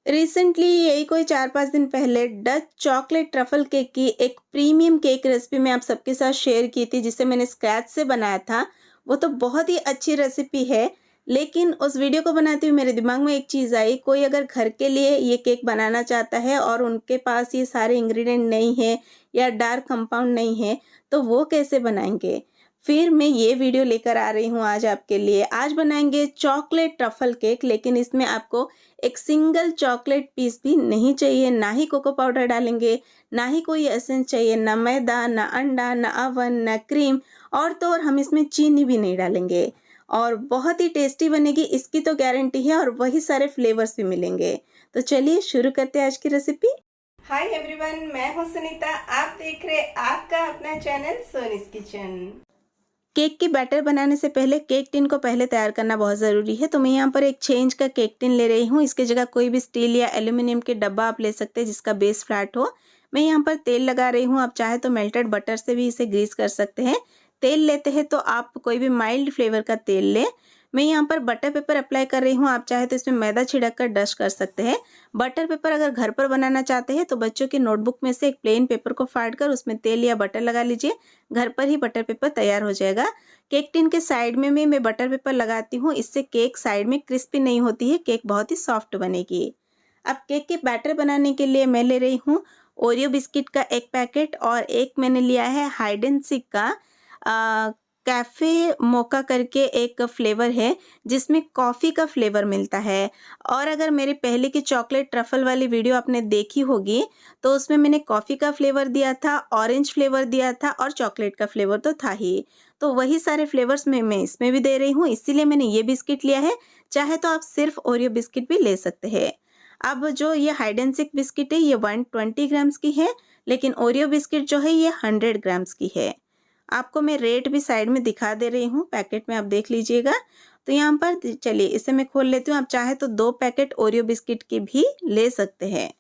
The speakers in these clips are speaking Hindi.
रिसेंटली यही कोई 4-5 दिन पहले डच चॉकलेट ट्रफल केक की एक प्रीमियम केक रेसिपी मैं आप सबके साथ शेयर की थी, जिसे मैंने स्क्रैच से बनाया था। वो तो बहुत ही अच्छी रेसिपी है, लेकिन उस वीडियो को बनाते हुए मेरे दिमाग में एक चीज़ आई, कोई अगर घर के लिए ये केक बनाना चाहता है और उनके पास ये सारे इंग्रेडिएंट नहीं है या डार्क कंपाउंड नहीं है, तो वो कैसे बनाएँगे? फिर मैं ये वीडियो लेकर आ रही हूँ आज आपके लिए। आज बनाएँगे चॉकलेट ट्रफल केक, लेकिन इसमें आपको एक सिंगल चॉकलेट पीस भी नहीं चाहिए, ना ही कोको पाउडर डालेंगे, ना ही कोई एसेंस चाहिए, ना मैदा, ना अंडा, ना ओवन, ना क्रीम, और तो और हम इसमें चीनी भी नहीं डालेंगे। और बहुत ही टेस्टी बनेगी, इसकी तो गारंटी है, और वही सारे फ्लेवर्स भी मिलेंगे। तो चलिए शुरू करते हैं आज की रेसिपी। हाय एवरीवन, मैं हूँ सुनीता। आप देख रहे आपका अपना चैनल सोनीस किचन। केक की बैटर बनाने से पहले केक टिन को पहले तैयार करना बहुत ज़रूरी है। तो मैं यहाँ पर एक 6 इंच का केक टिन ले रही हूँ। इसकी जगह कोई भी स्टील या एल्यूमिनियम के डब्बा आप ले सकते हैं जिसका बेस फ्लैट हो। मैं यहाँ पर तेल लगा रही हूँ, आप चाहे तो मेल्टेड बटर से भी इसे ग्रीस कर सकते हैं। तेल लेते हैं तो आप कोई भी माइल्ड फ्लेवर का तेल लें। मैं यहाँ पर बटर पेपर अप्लाई कर रही हूँ, आप चाहे तो इसमें मैदा छिड़क कर डस्ट कर सकते हैं। बटर पेपर अगर घर पर बनाना चाहते हैं तो बच्चों की नोटबुक में से एक प्लेन पेपर को फाड़ कर उसमें तेल या बटर लगा लीजिए, घर पर ही बटर पेपर तैयार हो जाएगा। केक टिन के साइड में मैं बटर पेपर लगाती हूँ, इससे केक साइड में क्रिस्पी नहीं होती है, केक बहुत ही सॉफ्ट बनेगी। अब केक के बैटर बनाने के लिए मैं ले रही हूँ ओरियो बिस्किट का एक पैकेट, और एक मैंने लिया है हाइड एंड सीक का कैफ़े मोका करके एक फ्लेवर है जिसमें कॉफ़ी का फ्लेवर मिलता है। और अगर मेरी पहले की चॉकलेट ट्रफल वाली वीडियो आपने देखी होगी तो उसमें मैंने कॉफ़ी का फ्लेवर दिया था, ऑरेंज फ्लेवर दिया था, और चॉकलेट का फ्लेवर तो था ही। तो वही सारे फ्लेवर्स मैं इसमें भी दे रही हूँ, इसीलिए मैंने ये बिस्किट लिया है। चाहे तो आप सिर्फ ओरियो बिस्किट भी ले सकते हैं। अब जो ये हाइड एंड सीक बिस्किट है ये 120 ग्राम्स की है, लेकिन ओरियो बिस्किट जो है ये 100 ग्राम्स की है। आपको मैं रेट भी साइड में दिखा दे रही हूँ, पैकेट में आप देख लीजिएगा। तो यहाँ पर चलिए इसे मैं खोल लेती हूँ, आप चाहे तो 2 पैकेट ओरियो बिस्किट के भी ले सकते हैं।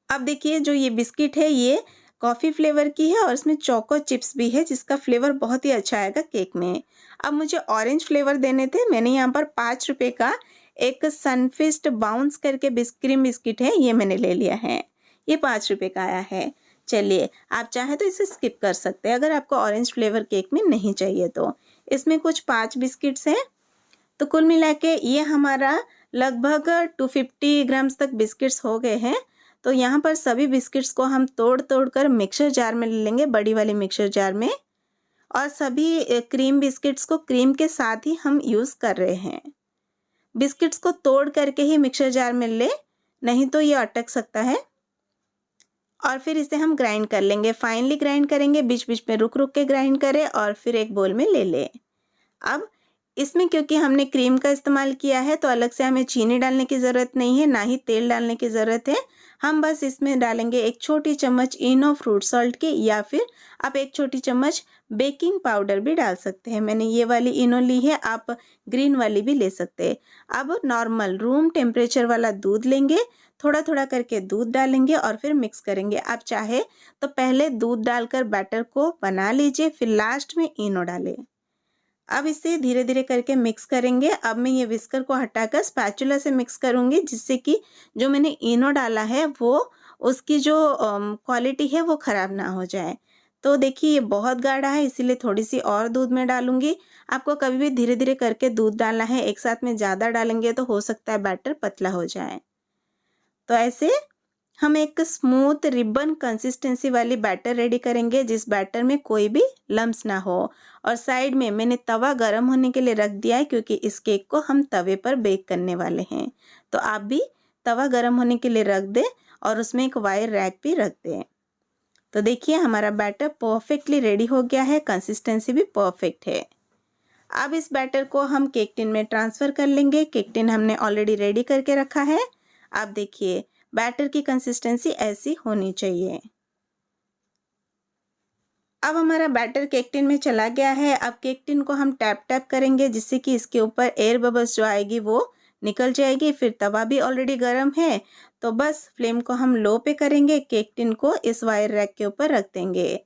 अब देखिए जो ये बिस्किट है ये कॉफ़ी फ्लेवर की है और इसमें चोको चिप्स भी है जिसका फ्लेवर बहुत ही अच्छा आएगा केक में। अब मुझे ऑरेंज फ्लेवर देने थे, मैंने यहाँ पर 5 रुपये का एक सनफिस्ट बाउंस करके क्रीम बिस्किट है, ये मैंने ले लिया है। ये 5 रुपये का आया है। चलिए आप चाहे तो इसे स्किप कर सकते हैं अगर आपको ऑरेंज फ्लेवर केक में नहीं चाहिए तो। इसमें कुछ 5 बिस्किट्स हैं, तो कुल मिला के ये हमारा लगभग 250 ग्राम्स तक बिस्किट्स हो गए हैं। तो यहाँ पर सभी बिस्किट्स को हम तोड़ तोड़ कर मिक्सर जार में ले लेंगे, बड़ी वाली मिक्सर जार में। और सभी क्रीम बिस्किट्स को क्रीम के साथ ही हम यूज़ कर रहे हैं। बिस्किट्स को तोड़ करके ही मिक्सर जार में ले, नहीं तो ये अटक सकता है। और फिर इसे हम ग्राइंड कर लेंगे, फाइनली ग्राइंड करेंगे, बीच बीच में रुक रुक के ग्राइंड करें और फिर एक बोल में ले लें। अब इसमें क्योंकि हमने क्रीम का इस्तेमाल किया है तो अलग से हमें चीनी डालने की ज़रूरत नहीं है, ना ही तेल डालने की ज़रूरत है। हम बस इसमें डालेंगे 1 छोटी चम्मच इनो फ्रूट सॉल्ट की, या फिर आप 1 छोटी चम्मच बेकिंग पाउडर भी डाल सकते हैं। मैंने ये वाली इनो ली है, आप ग्रीन वाली भी ले सकते हैं। अब नॉर्मल रूम टेम्परेचर वाला दूध लेंगे, थोड़ा थोड़ा करके दूध डालेंगे और फिर मिक्स करेंगे। आप चाहे तो पहले दूध डालकर बैटर को बना लीजिए, फिर लास्ट में इनो डालें। अब इसे धीरे धीरे करके मिक्स करेंगे। अब मैं ये विस्कर को हटाकर स्पैचुला से मिक्स करूँगी, जिससे कि जो मैंने इनो डाला है वो उसकी जो क्वालिटी है वो ख़राब ना हो जाए। तो देखिए ये बहुत गाढ़ा है, इसीलिए थोड़ी सी और दूध में डालूँगी। आपको कभी भी धीरे धीरे करके दूध डालना है, एक साथ में ज़्यादा डालेंगे तो हो सकता है बैटर पतला हो जाए। तो ऐसे हम एक स्मूथ रिबन कंसिस्टेंसी वाली बैटर रेडी करेंगे, जिस बैटर में कोई भी लम्स ना हो। और साइड में मैंने तवा गरम होने के लिए रख दिया है, क्योंकि इस केक को हम तवे पर बेक करने वाले हैं। तो आप भी तवा गरम होने के लिए रख दें और उसमें एक वायर रैक भी रख दें। तो देखिए हमारा बैटर परफेक्टली रेडी हो गया है, कंसिस्टेंसी भी परफेक्ट है। अब इस बैटर को हम केक टिन में ट्रांसफ़र कर लेंगे। केक टिन हमने ऑलरेडी रेडी करके रखा है। आप देखिए बैटर की कंसिस्टेंसी ऐसी होनी चाहिए। अब हमारा बैटर केक टिन में चला गया है। अब केक टिन को हम टैप टैप करेंगे, जिससे कि इसके ऊपर एयर बबल्स जो आएगी वो निकल जाएगी। फिर तवा भी ऑलरेडी गर्म है, तो बस फ्लेम को हम लो पे करेंगे, केक टिन को इस वायर रैक के ऊपर रख देंगे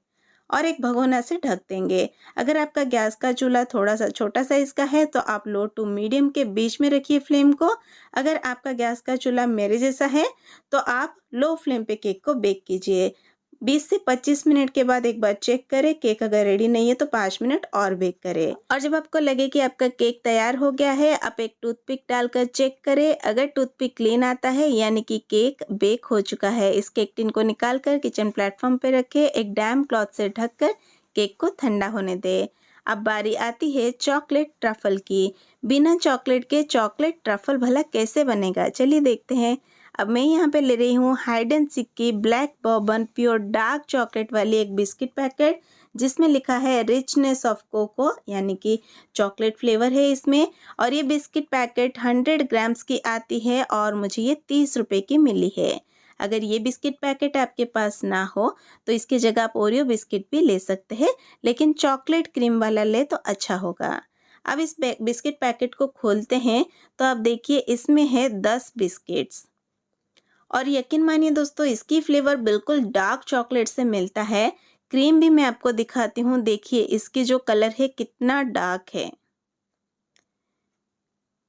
और एक भगोना से ढक देंगे। अगर आपका गैस का चूल्हा थोड़ा सा छोटा साइज़ का है तो आप लो टू मीडियम के बीच में रखिए फ्लेम को। अगर आपका गैस का चूल्हा मेरे जैसा है तो आप लो फ्लेम पे केक को बेक कीजिए। 20 से 25 मिनट के बाद एक बार चेक करें। केक अगर रेडी नहीं है तो 5 मिनट और बेक करें। और जब आपको लगे कि आपका केक तैयार हो गया है, आप एक टूथपिक डालकर चेक करें। अगर टूथपिक क्लीन आता है यानी कि केक बेक हो चुका है। इस केक टिन को निकालकर किचन प्लेटफॉर्म पे रखें। एक डैम्प क्लॉथ से ढककर केक को ठंडा होने दें। अब बारी आती है चॉकलेट ट्रफल की। बिना चॉकलेट के चॉकलेट ट्रफल भला कैसे बनेगा, चलिए देखते हैं। अब मैं यहाँ पे ले रही हूँ हाइड एंड सीक की black Bourbon pure dark chocolate वाली एक बिस्किट पैकेट, जिसमें लिखा है रिचनेस ऑफ कोको, यानी कि चॉकलेट फ्लेवर है इसमें। और ये बिस्किट पैकेट 100 ग्राम्स की आती है और मुझे ये 30 रुपये की मिली है। अगर ये बिस्किट पैकेट आपके पास ना हो तो इसकी जगह आप ओरियो बिस्किट भी ले सकते हैं, लेकिन चॉकलेट क्रीम वाला ले तो अच्छा होगा। अब इस बिस्किट पैकेट को खोलते हैं तो आप देखिए इसमें है 10 बिस्किट्स। और यकीन मानिए दोस्तों, इसकी फ्लेवर बिल्कुल डार्क चॉकलेट से मिलता है। क्रीम भी मैं आपको दिखाती हूँ, देखिए इसकी जो कलर है कितना डार्क है,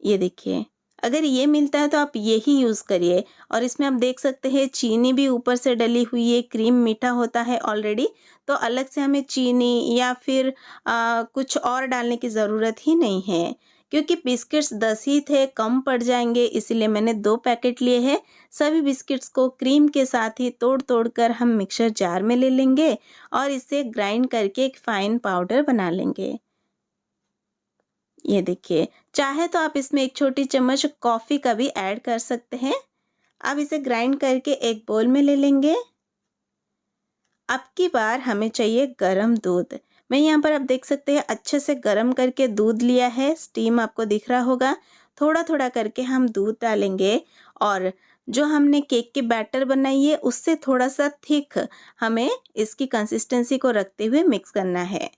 ये देखिए। अगर ये मिलता है तो आप यही यूज़ करिए। और इसमें आप देख सकते हैं चीनी भी ऊपर से डली हुई है। क्रीम मीठा होता है ऑलरेडी, तो अलग से हमें चीनी या फिर कुछ और डालने की ज़रूरत ही नहीं है, क्योंकि बिस्किट्स 10 ही थे, कम पड़ जाएंगे, इसीलिए मैंने 2 पैकेट लिए हैं। सभी बिस्किट्स को क्रीम के साथ ही तोड़ तोड़ कर हम मिक्सर जार में ले लेंगे और इसे ग्राइंड करके एक फाइन पाउडर बना लेंगे। ये देखिए, चाहे तो आप इसमें एक छोटी चम्मच कॉफ़ी का भी ऐड कर सकते हैं। अब इसे ग्राइंड करके एक बोल में ले लेंगे। अब की बार हमें चाहिए गरम दूध। मैं यहाँ पर आप देख सकते हैं अच्छे से गरम करके दूध लिया है, स्टीम आपको दिख रहा होगा। थोड़ा थोड़ा करके हम दूध डालेंगे और जो हमने केक की बैटर बनाई है उससे थोड़ा सा थिक हमें इसकी कंसिस्टेंसी को रखते हुए मिक्स करना है।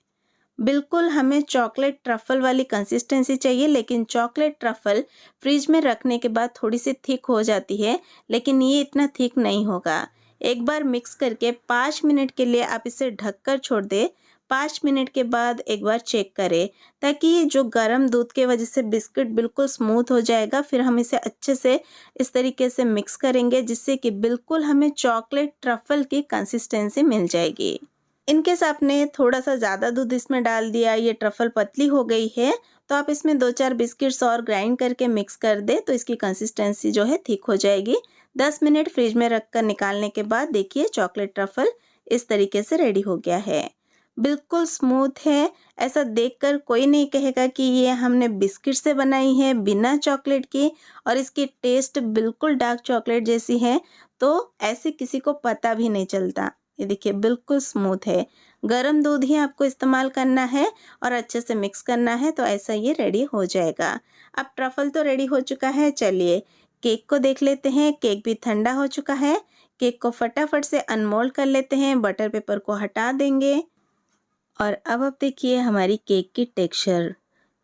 बिल्कुल हमें चॉकलेट ट्रफ़ल वाली कंसिस्टेंसी चाहिए, लेकिन चॉकलेट ट्रफ़ल फ्रिज में रखने के बाद थोड़ी सी थिक हो जाती है, लेकिन ये इतना थिक नहीं होगा। एक बार मिक्स करके 5 मिनट के लिए आप इसे ढककर छोड़ दें। 5 मिनट के बाद एक बार चेक करें, ताकि जो गर्म दूध के वजह से बिस्किट बिल्कुल स्मूथ हो जाएगा। फिर हम इसे अच्छे से इस तरीके से मिक्स करेंगे, जिससे कि बिल्कुल हमें चॉकलेट ट्रफ़ल की कंसिस्टेंसी मिल जाएगी। इनकेस आपने थोड़ा सा ज़्यादा दूध इसमें डाल दिया, ये ट्रफ़ल पतली हो गई है, तो आप इसमें 2-4 बिस्किट्स और ग्राइंड करके मिक्स कर दें, तो इसकी कंसिस्टेंसी जो है थिक हो जाएगी। 10 मिनट फ्रिज में रख कर निकालने के बाद देखिए चॉकलेट ट्रफ़ल इस तरीके से रेडी हो गया है। बिल्कुल स्मूथ है, ऐसा देखकर कोई नहीं कहेगा कि ये हमने बिस्किट से बनाई है बिना चॉकलेट की, और इसकी टेस्ट बिल्कुल डार्क चॉकलेट जैसी है, तो ऐसे किसी को पता भी नहीं चलता। ये देखिए बिल्कुल स्मूथ है। गरम दूध ही आपको इस्तेमाल करना है और अच्छे से मिक्स करना है, तो ऐसा ये रेडी हो जाएगा। अब ट्रफ़ल तो रेडी हो चुका है, चलिए केक को देख लेते हैं। केक भी ठंडा हो चुका है। केक को फटाफट से अनमोल्ड कर लेते हैं, बटर पेपर को हटा देंगे। और अब आप देखिए हमारी केक की टेक्सचर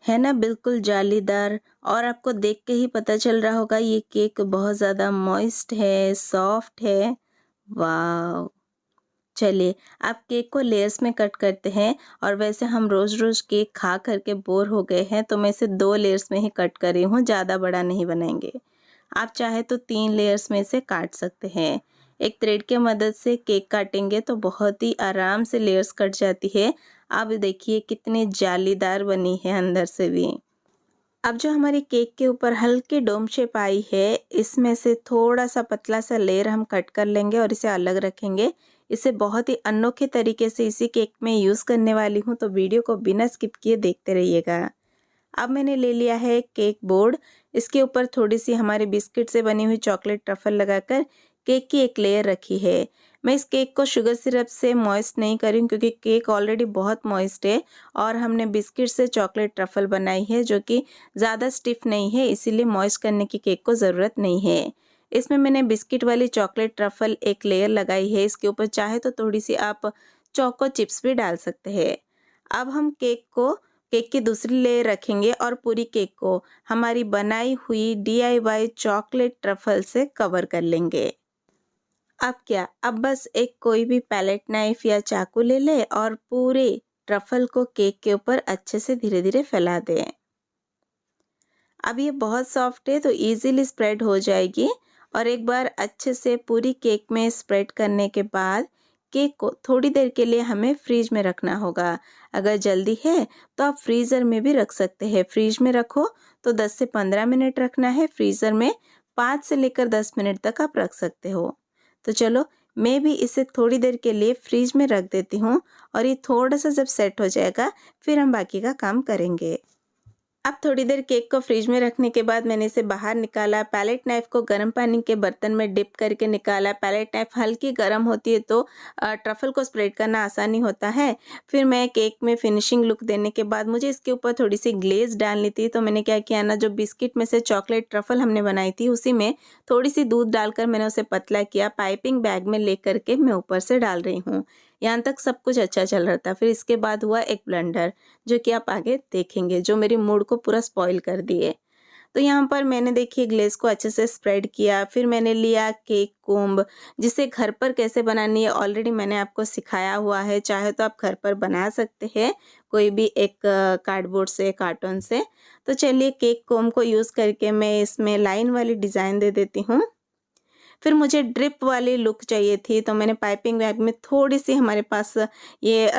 है ना, बिल्कुल जालीदार, और आपको देख के ही पता चल रहा होगा ये केक बहुत ज़्यादा मॉइस्ट है, सॉफ्ट है। वाह! चलिए आप केक को लेयर्स में कट करते हैं। और वैसे हम रोज़ रोज़ केक खा करके बोर हो गए हैं, तो मैं इसे 2 लेयर्स में ही कट कर रही हूँ, ज़्यादा बड़ा नहीं बनाएंगे। आप चाहे तो 3 लेयर्स में इसे काट सकते हैं। एक थ्रेड के मदद से केक काटेंगे तो बहुत ही आराम से लेयर्स कट जाती है। अब देखिए कितनी जालीदार बनी है अंदर से भी। अब जो हमारी केक के ऊपर हल्की डोम शेप आई है, इसमें से थोड़ा सा पतला सा लेयर हम कट कर लेंगे और इसे अलग रखेंगे। इसे बहुत ही अनोखे तरीके से इसी केक में यूज़ करने वाली हूँ, तो वीडियो को बिना स्किप किए देखते रहिएगा। अब मैंने ले लिया है केक बोर्ड। इसके ऊपर थोड़ी सी हमारे बिस्किट से बनी हुई चॉकलेट ट्रफ़ल लगाकर केक की एक लेयर रखी है। मैं इस केक को शुगर सिरप से मॉइस्ट नहीं करूँ, क्योंकि केक ऑलरेडी बहुत मॉइस्ट है और हमने बिस्किट से चॉकलेट ट्रफ़ल बनाई है जो कि ज़्यादा स्टिफ नहीं है, इसीलिए मॉइस्ट करने की केक को ज़रूरत नहीं है। इसमें मैंने बिस्किट वाली चॉकलेट ट्रफ़ल एक लेयर लगाई है। इसके ऊपर चाहे तो थोड़ी सी आप चोको चिप्स भी डाल सकते हैं। अब हम केक की दूसरी लेयर रखेंगे और पूरी केक को हमारी बनाई हुई DIY चॉकलेट ट्रफ़ल से कवर कर लेंगे। अब बस एक कोई भी पैलेट नाइफ या चाकू ले ले और पूरे ट्रफल को केक के ऊपर अच्छे से धीरे धीरे फैला दें। अब ये बहुत सॉफ्ट है तो इजीली स्प्रेड हो जाएगी। और एक बार अच्छे से पूरी केक में स्प्रेड करने के बाद केक को थोड़ी देर के लिए हमें फ्रीज में रखना होगा। अगर जल्दी है तो आप फ्रीज़र में भी रख सकते हैं। फ्रीज में रखो तो 10 से 15 मिनट रखना है, फ्रीज़र में 5 से लेकर 10 मिनट तक आप रख सकते हो। तो चलो मैं भी इसे थोड़ी देर के लिए फ्रीज में रख देती हूँ और ये थोड़ा सा जब सेट हो जाएगा फिर हम बाकी का काम करेंगे। अब थोड़ी देर केक को फ्रिज में रखने के बाद मैंने इसे बाहर निकाला। पैलेट नाइफ को गर्म पानी के बर्तन में डिप करके निकाला। पैलेट नाइफ हल्की गर्म होती है तो ट्रफल को स्प्रेड करना आसानी होता है। फिर मैं केक में फिनिशिंग लुक देने के बाद मुझे इसके ऊपर थोड़ी सी ग्लेज डालनी थी, तो मैंने क्या किया ना, जो बिस्किट में से चॉकलेट ट्रफल हमने बनाई थी उसी में थोड़ी सी दूध डालकर मैंने उसे पतला किया। पाइपिंग बैग में ले करके मैं ऊपर से डाल रही हूँ। यहाँ तक सब कुछ अच्छा चल रहा था। फिर इसके बाद हुआ एक ब्लेंडर, जो कि आप आगे देखेंगे, जो मेरी मूड को पूरा स्पॉइल कर दिए। तो यहाँ पर मैंने देखिए ग्लेस को अच्छे से स्प्रेड किया। फिर मैंने लिया केक कोम्ब, जिसे घर पर कैसे बनानी है ऑलरेडी मैंने आपको सिखाया हुआ है। चाहे तो आप घर पर बना सकते हैं कोई भी एक कार्डबोर्ड से, कार्टून से। तो चलिए केक कोम्ब को यूज़ करके मैं इसमें लाइन वाली डिज़ाइन दे देती हूँ। फिर मुझे ड्रिप वाली लुक चाहिए थी, तो मैंने पाइपिंग बैग में थोड़ी सी हमारे पास ये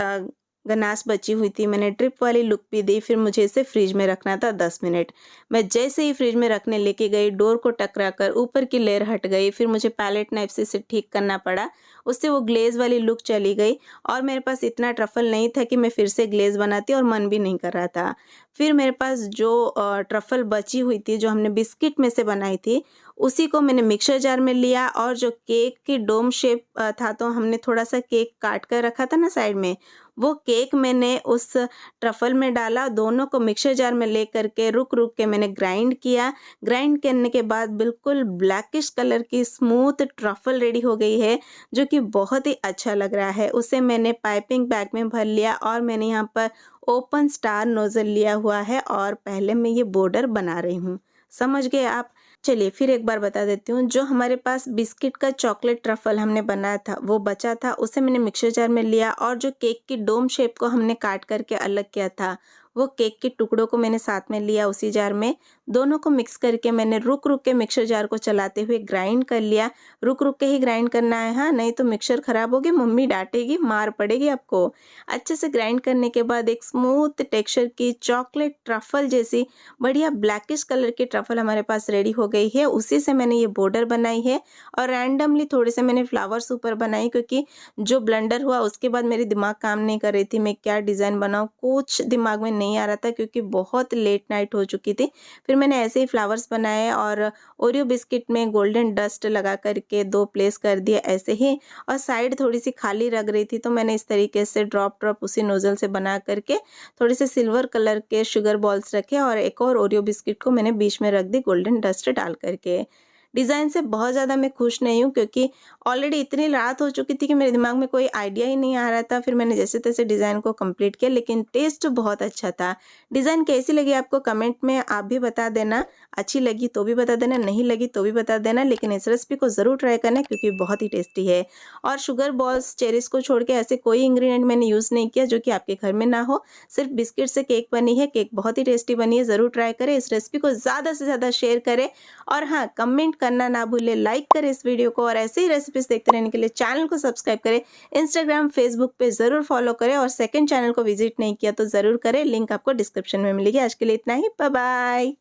गनास बची हुई थी, मैंने ड्रिप वाली लुक भी दी। फिर मुझे इसे फ्रिज में रखना था 10 मिनट। मैं जैसे ही फ्रिज में रखने लेके गई, डोर को टकरा कर ऊपर की लेयर हट गई। फिर मुझे पैलेट नाइफ से इसे ठीक करना पड़ा, उससे वो ग्लेज वाली लुक चली गई। और मेरे पास इतना ट्रफल नहीं था कि मैं फिर से ग्लेज बनाती, और मन भी नहीं कर रहा था। फिर मेरे पास जो ट्रफल बची हुई थी, जो हमने बिस्किट में से बनाई थी, उसी को मैंने मिक्सर जार में लिया। और जो केक की डोम शेप था, तो हमने थोड़ा सा केक काट कर रखा था ना साइड में, वो केक मैंने उस ट्रफल में डाला। दोनों को मिक्सर जार में ले करके रुक रुक के मैंने ग्राइंड किया। ग्राइंड करने के बाद बिल्कुल ब्लैकिश कलर की स्मूथ ट्रफल रेडी हो गई है, जो कि बहुत ही अच्छा लग रहा है। उसे मैंने पाइपिंग बैग में भर लिया और मैंने यहाँ पर ओपन स्टार नोजल लिया हुआ है और पहले मैं ये बॉर्डर बना रही हूँ। समझ गए आप? चलिए फिर एक बार बता देती हूँ। जो हमारे पास बिस्किट का चॉकलेट ट्रफल हमने बनाया था, वो बचा था, उसे मैंने मिक्सर जार में लिया। और जो केक की डोम शेप को हमने काट करके अलग किया था, वो केक के टुकड़ों को मैंने साथ में लिया उसी जार में। दोनों को मिक्स करके मैंने रुक रुक के मिक्सर जार को चलाते हुए ग्राइंड कर लिया। रुक रुक के ही ग्राइंड करना है, हाँ, नहीं तो मिक्सर खराब होगी, मम्मी डांटेगी, मार पड़ेगी आपको। अच्छे से ग्राइंड करने के बाद एक स्मूथ टेक्सचर की चॉकलेट ट्रफल जैसी बढ़िया ब्लैकिश कलर की ट्रफल हमारे पास रेडी हो गई है। उसी से मैंने ये बॉर्डर बनाई है और रैंडमली थोड़े से मैंने फ्लावर्स ऊपर बनाई, क्योंकि जो ब्लेंडर हुआ उसके बाद मेरी दिमाग काम नहीं कर रही थी, मैं क्या डिज़ाइन बनाऊँ, कुछ दिमाग में नहीं आ रहा था, क्योंकि बहुत लेट नाइट हो चुकी थी। फिर मैंने ऐसे ही फ्लावर्स बनाए और ओरियो बिस्किट में गोल्डन डस्ट लगा करके 2 प्लेस कर दिए ऐसे ही। और साइड थोड़ी सी खाली लग रही थी, तो मैंने इस तरीके से ड्रॉप ड्रॉप उसी नोजल से बना करके थोड़े से सिल्वर कलर के शुगर बॉल्स रखे और एक और ओरियो बिस्किट को मैंने बीच में रख दी गोल्डन डस्ट डाल करके। डिज़ाइन से बहुत ज़्यादा मैं खुश नहीं हूँ, क्योंकि ऑलरेडी इतनी रात हो चुकी थी कि मेरे दिमाग में कोई आइडिया ही नहीं आ रहा था। फिर मैंने जैसे तैसे डिज़ाइन को कंप्लीट किया, लेकिन टेस्ट बहुत अच्छा था। डिज़ाइन कैसी लगी आपको कमेंट में आप भी बता देना। अच्छी लगी तो भी बता देना, नहीं लगी तो भी बता देना, लेकिन इस रेसिपी को ज़रूर ट्राई करना, क्योंकि बहुत ही टेस्टी है। और शुगर बॉल्स, चेरीज़ को छोड़ के ऐसे कोई इंग्रेडिएंट मैंने यूज़ नहीं किया जो कि आपके घर में ना हो। सिर्फ बिस्किट से केक बनी है। केक बहुत ही टेस्टी बनी है, ज़रूर ट्राई करें। इस रेसिपी को ज़्यादा से ज़्यादा शेयर करें और हाँ, कमेंट करना ना भूलें, लाइक करें इस वीडियो को और ऐसे ही रेसिपीज़ देखते रहने के लिए चैनल को सब्सक्राइब करें। इंस्टाग्राम, फेसबुक पे ज़रूर फॉलो करें और सेकंड चैनल को विजिट नहीं किया तो ज़रूर करें, लिंक आपको डिस्क्रिप्शन में मिलेगी। आज के लिए इतना ही, बाय बाय।